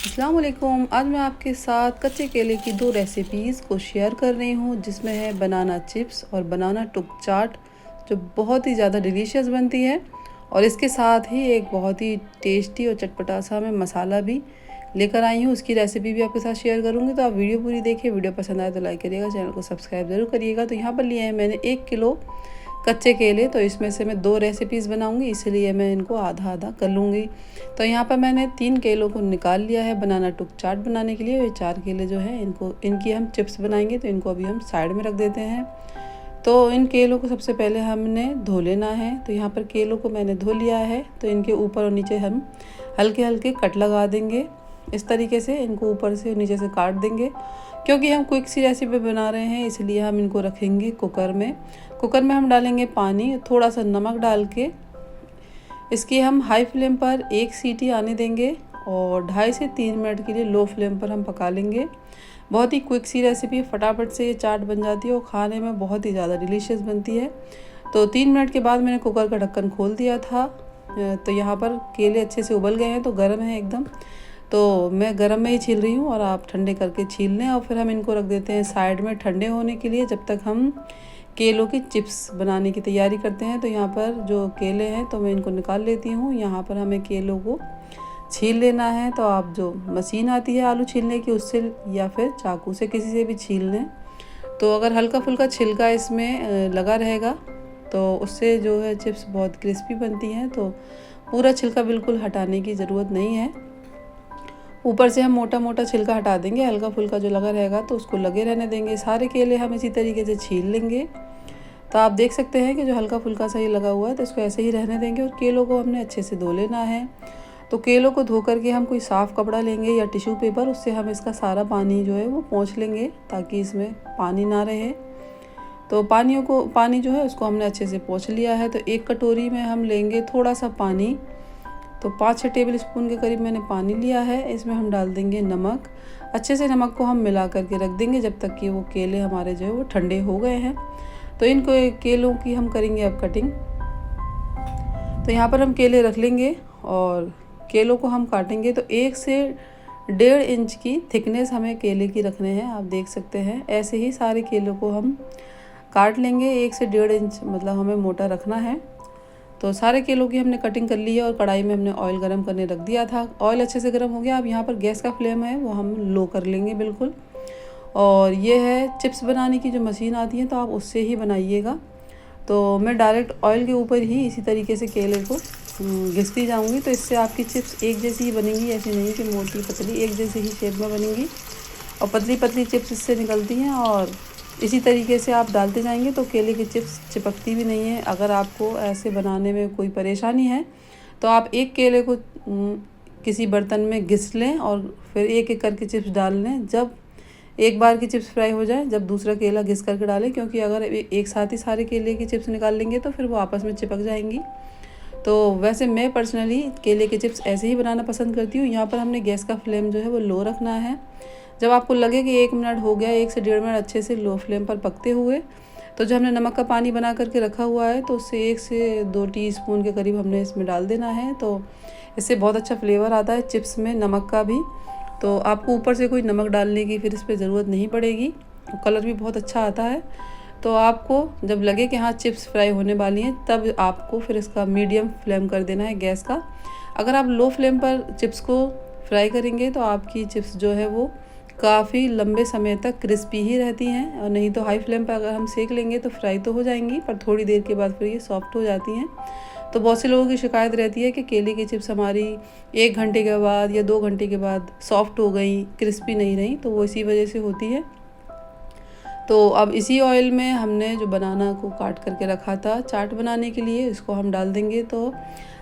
अस्सलाम वालेकुम। आज मैं आपके साथ कच्चे केले की दो रेसिपीज़ को शेयर कर रही हूँ, जिसमें है बनाना चिप्स और बनाना टुक चाट, जो बहुत ही ज़्यादा डिलीशियस बनती है। और इसके साथ ही एक बहुत ही टेस्टी और चटपटा सा मैं मसाला भी लेकर आई हूँ, उसकी रेसिपी भी आपके साथ शेयर करूँगी। तो आप वीडियो पूरी देखिए, वीडियो पसंद आए तो लाइक करिएगा, चैनल को सब्सक्राइब ज़रूर करिएगा। तो यहाँ पर लिए हैं मैंने 1 किलो कच्चे केले, तो इसमें से मैं 2 रेसिपीज़ बनाऊंगी, इसलिए मैं इनको आधा आधा कर लूँगी। तो यहाँ पर मैंने 3 केलों को निकाल लिया है बनाना टुक चाट बनाने के लिए। ये 4 केले जो है इनकी हम चिप्स बनाएंगे, तो इनको अभी हम साइड में रख देते हैं। तो इन केलों को सबसे पहले हमने धो लेना है। तो यहाँ पर केलों को मैंने धो लिया है, तो इनके ऊपर और नीचे हम हल्के हल्के कट लगा देंगे। इस तरीके से इनको ऊपर से और नीचे से काट देंगे। क्योंकि हम क्विक सी रेसिपी बना रहे हैं, इसलिए हम इनको रखेंगे कुकर में। कुकर में हम डालेंगे पानी, थोड़ा सा नमक डाल के इसकी हम हाई फ्लेम पर 1 सीटी आने देंगे और 2.5 से 3 मिनट के लिए लो फ्लेम पर हम पका लेंगे। बहुत ही क्विक सी रेसिपी, फटाफट से ये चाट बन जाती है और खाने में बहुत ही ज़्यादा डिलीशियस बनती है। तो 3 मिनट के बाद मैंने कुकर का ढक्कन खोल दिया था। तो यहाँ पर केले अच्छे से उबल गए हैं, तो गर्म है एकदम। तो मैं गर्म में ही छील रही हूँ और आप ठंडे करके छील लें। और फिर हम इनको रख देते हैं साइड में ठंडे होने के लिए, जब तक हम केलों की चिप्स बनाने की तैयारी करते हैं। तो यहाँ पर जो केले हैं तो मैं इनको निकाल लेती हूँ। यहाँ पर हमें केलों को छील लेना है। तो आप जो मशीन आती है आलू छीलने की, उससे या फिर चाकू से किसी से भी छील लें। तो अगर हल्का फुल्का छिलका इसमें लगा रहेगा तो उससे जो है चिप्स बहुत क्रिस्पी बनती हैं। तो पूरा छिलका बिल्कुल हटाने की ज़रूरत नहीं है। ऊपर से हम मोटा मोटा छिलका हटा देंगे, हल्का फुल्का जो लगा रहेगा तो उसको लगे रहने देंगे। सारे केले हम इसी तरीके से छील लेंगे। तो आप देख सकते हैं कि जो हल्का फुल्का सा ये लगा हुआ है, तो इसको ऐसे ही रहने देंगे। और केलों को हमने अच्छे से धो लेना है। तो केलों को धो करके हम कोई साफ़ कपड़ा लेंगे या टिश्यू पेपर, उससे हम इसका सारा पानी जो है वो पोंछ लेंगे, ताकि इसमें पानी ना रहे। तो पानी जो है उसको हमने अच्छे से पोंछ लिया है। तो 1 कटोरी में हम लेंगे थोड़ा सा पानी। तो 5-6 टेबल स्पून के करीब मैंने पानी लिया है। इसमें हम डाल देंगे नमक। अच्छे से नमक को हम मिला करके रख देंगे जब तक कि वो केले हमारे जो है वो ठंडे हो गए हैं। तो इनको केलों की हम करेंगे अब कटिंग। तो यहाँ पर हम केले रख लेंगे और केलों को हम काटेंगे। तो 1 से 1.5 इंच की थिकनेस हमें केले की रखने हैं। आप देख सकते हैं ऐसे ही सारे केलों को हम काट लेंगे। 1 से 1.5 इंच मतलब हमें मोटा रखना है। तो सारे केलों की हमने कटिंग कर ली है और कढ़ाई में हमने ऑयल गरम करने रख दिया था। ऑयल अच्छे से गरम हो गया। अब यहाँ पर गैस का फ्लेम है वो हम लो कर लेंगे बिल्कुल। और ये है चिप्स बनाने की जो मशीन आती है, तो आप उससे ही बनाइएगा। तो मैं डायरेक्ट ऑयल के ऊपर ही इसी तरीके से केले को घिसती जाऊंगी। तो इससे आपकी चिप्स एक जैसी ही बनेंगी, ऐसी नहीं कि मोटी पतली, एक जैसी ही शेप में बनेंगी। और पतली पतली चिप्स इससे निकलती हैं और इसी तरीके से आप डालते जाएंगे तो केले की चिप्स चिपकती भी नहीं है। अगर आपको ऐसे बनाने में कोई परेशानी है तो आप एक केले को किसी बर्तन में घिस लें और फिर एक एक करके चिप्स डाल लें। जब एक बार की चिप्स फ्राई हो जाए, जब दूसरा केला घिस करके डालें, क्योंकि अगर एक साथ ही सारे केले की चिप्स निकाल लेंगे तो फिर वो आपस में चिपक जाएंगी। तो वैसे मैं पर्सनली केले के चिप्स ऐसे ही बनाना पसंद करती हूँ। यहाँ पर हमने गैस का फ्लेम जो है वो लो रखना है। जब आपको लगे कि 1 मिनट हो गया, 1 से 1.5 मिनट अच्छे से लो फ्लेम पर पकते हुए, तो जो हमने नमक का पानी बना करके रखा हुआ है, तो उससे 1 से 2 टीस्पून के करीब हमने इसमें डाल देना है। तो इससे बहुत अच्छा फ्लेवर आता है चिप्स में नमक का भी। तो आपको ऊपर से कोई नमक डालने की फिर इस पर ज़रूरत नहीं पड़ेगी। कलर भी बहुत अच्छा आता है। तो आपको जब लगे कि हाँ चिप्स फ्राई होने वाली हैं, तब आपको फिर इसका मीडियम फ्लेम कर देना है गैस का। अगर आप लो फ्लेम पर चिप्स को फ्राई करेंगे तो आपकी चिप्स जो है वो काफ़ी लंबे समय तक क्रिस्पी ही रहती हैं। और नहीं तो हाई फ्लेम पर अगर हम सेक लेंगे तो फ्राई तो हो जाएंगी, पर थोड़ी देर के बाद फिर ये सॉफ्ट हो जाती हैं। तो बहुत से लोगों की शिकायत रहती है कि केले की चिप्स हमारी 1 घंटे के बाद या 2 घंटे के बाद सॉफ्ट हो गई, क्रिस्पी नहीं रही, तो वो इसी वजह से होती है। तो अब इसी ऑयल में हमने जो बनाना को काट करके रखा था चाट बनाने के लिए, इसको हम डाल देंगे। तो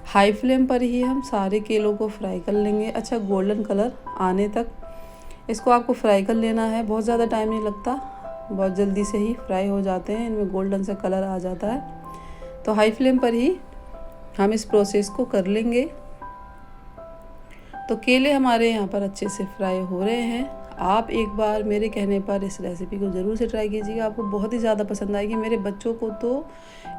हाई फ्लेम पर ही हम सारे केलों को फ्राई कर लेंगे, अच्छा गोल्डन कलर आने तक इसको आपको फ्राई कर लेना है। बहुत ज़्यादा टाइम नहीं लगता, बहुत जल्दी से ही फ्राई हो जाते हैं, इनमें गोल्डन सा कलर आ जाता है। तो हाई फ्लेम पर ही हम इस प्रोसेस को कर लेंगे। तो केले हमारे यहाँ पर अच्छे से फ्राई हो रहे हैं। आप एक बार मेरे कहने पर इस रेसिपी को ज़रूर से ट्राई कीजिएगा, आपको बहुत ही ज़्यादा पसंद आएगी। मेरे बच्चों को तो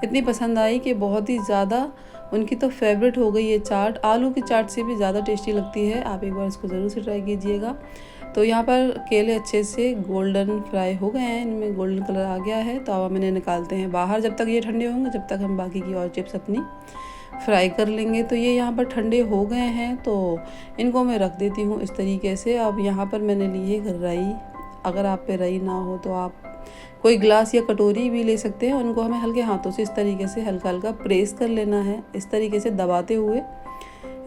इतनी पसंद आई कि बहुत ही ज़्यादा उनकी तो फेवरेट हो गई ये चाट। आलू की चाट से भी ज़्यादा टेस्टी लगती है। आप एक बार इसको ज़रूर से ट्राई कीजिएगा। तो यहाँ पर केले अच्छे से गोल्डन फ्राई हो गए हैं, इनमें गोल्डन कलर आ गया है। तो अब हम इन्हें निकालते हैं बाहर जब तक ये ठंडे होंगे, जब तक हम बाकी की और चिप्स अपनी फ्राई कर लेंगे। तो ये यहाँ पर ठंडे हो गए हैं, तो इनको मैं रख देती हूँ इस तरीके से। अब यहाँ पर मैंने ली है रई। अगर आप पे रई ना हो तो आप कोई ग्लास या कटोरी भी ले सकते हैं। उनको हमें हल्के हाथों से इस तरीके से हल्का हल्का प्रेस कर लेना है, इस तरीके से दबाते हुए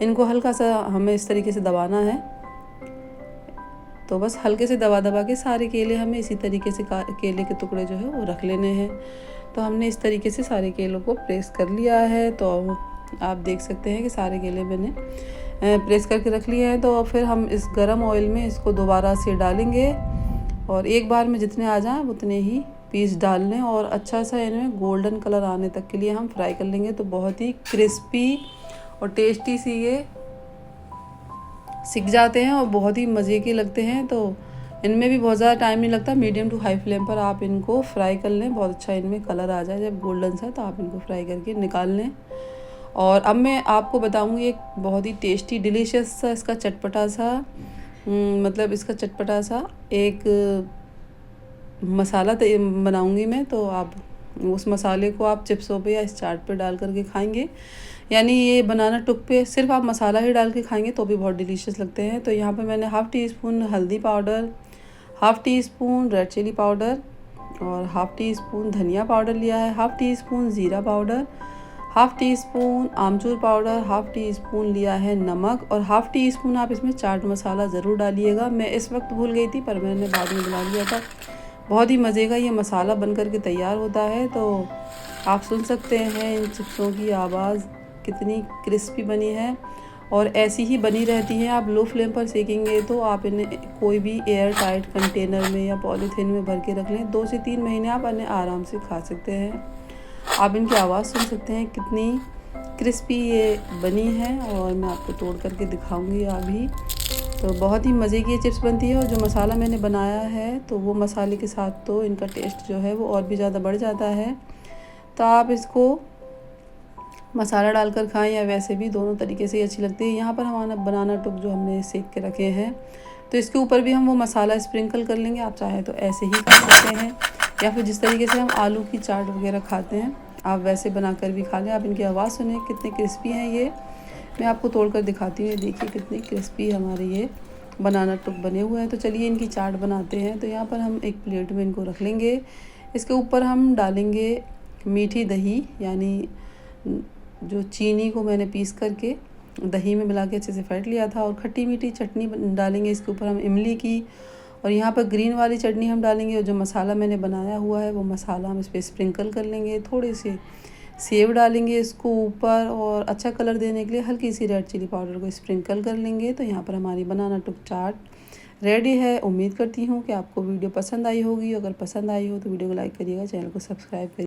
इनको हल्का सा हमें इस तरीके से दबाना है। तो बस हल्के से दबा दबा के सारे केले हमें इसी तरीके से केले के टुकड़े जो है वो रख लेने हैं। तो हमने इस तरीके से सारे केलों को प्रेस कर लिया है। तो आप देख सकते हैं कि सारे केले मैंने प्रेस करके रख लिए हैं। तो फिर हम इस गरम ऑयल में इसको दोबारा से डालेंगे और एक बार में जितने आ जाएं उतने ही पीस डाल लें और अच्छा सा इनमें गोल्डन कलर आने तक के लिए हम फ्राई कर लेंगे। तो बहुत ही क्रिस्पी और टेस्टी सी ये सीख जाते हैं और बहुत ही मज़े के लगते हैं। तो इनमें भी बहुत ज़्यादा टाइम नहीं लगता, मीडियम टू हाई फ्लेम पर आप इनको फ्राई कर लें। बहुत अच्छा इनमें कलर आ जाए जब गोल्डन सा, तो आप इनको फ्राई करके निकाल लें। और अब मैं आपको बताऊंगी एक बहुत ही टेस्टी डिलीशियस सा इसका चटपटा सा मतलब इसका चटपटा सा एक मसाला बनाऊंगी मैं। तो आप उस मसाले को आप चिप्सों पे या इस चाट पे डाल करके खाएंगे, यानी ये बनाना टुक पे सिर्फ आप मसाला ही डाल के खाएंगे तो भी बहुत डिलीशियस लगते हैं। तो यहाँ पे मैंने हाफ़ टी स्पून हल्दी powder, half tea spoon red chilli powder और हाफ़ टी स्पून धनिया पाउडर लिया है, हाफ़ टी स्पून ज़ीरा पाउडर, हाफ़ टी स्पून आमचूर पाउडर, हाफ़ टी स्पून लिया है नमक और हाफ़ टी स्पून आप इसमें चाट मसाला ज़रूर डालिएगा। मैं इस वक्त भूल गई थी पर मैंने बाद में बना लिया था। बहुत ही मज़े का ये मसाला बन कर के तैयार होता है। तो आप सुन सकते हैं इन चिप्सों की आवाज़ कितनी क्रिस्पी बनी है और ऐसी ही बनी रहती है। आप लो फ्लेम पर सेकेंगे तो आप इन्हें कोई भी एयर टाइट कंटेनर में या पॉलीथीन में भर के रख लें, 2 से 3 महीने आप इन्हें आराम से खा सकते हैं। आप इनकी आवाज़ सुन सकते हैं कितनी क्रिस्पी ये बनी है और मैं आपको तोड़ करके दिखाऊंगी अभी। तो बहुत ही मज़े की ये चिप्स बनती है और जो मसाला मैंने बनाया है तो वो मसाले के साथ तो इनका टेस्ट जो है वो और भी ज़्यादा बढ़ जाता है। तो आप इसको मसाला डालकर खाएं या वैसे भी, दोनों तरीके से ही अच्छी लगती है। यहाँ पर हमारा बनाना टुक जो हमने सेक के रखे हैं तो इसके ऊपर भी हम वो मसाला स्प्रिंकल कर लेंगे। आप चाहें तो ऐसे ही खा सकते हैं या फिर जिस तरीके से हम आलू की चाट वगैरह खाते हैं आप वैसे बनाकर भी खा लें। आप इनकी आवाज़ सुने कितने क्रिस्पी हैं ये, मैं आपको तोड़कर दिखाती हूँ। देखिए कितनी क्रिस्पी हमारे ये बनाना टुक बने हुए हैं। तो चलिए इनकी चाट बनाते हैं। तो यहाँ पर हम एक प्लेट में इनको रख लेंगे। इसके ऊपर हम डालेंगे मीठी दही, यानी जो चीनी को मैंने पीस करके दही में मिला के अच्छे से फेंट लिया था, और खट्टी मीठी चटनी डालेंगे इसके ऊपर हम इमली की, और यहाँ पर ग्रीन वाली चटनी हम डालेंगे। और जो मसाला मैंने बनाया हुआ है वो मसाला हम इस पर स्प्रिंकल कर लेंगे। थोड़े से सेव डालेंगे इसको ऊपर और अच्छा कलर देने के लिए हल्की सी रेड चिली पाउडर को स्प्रिंकल कर लेंगे। तो यहाँ पर हमारी बनाना टुक चाट रेडी है। उम्मीद करती हूँ कि आपको वीडियो पसंद आई होगी। अगर पसंद आई हो तो वीडियो को लाइक करिएगा, चैनल को सब्सक्राइब करिए।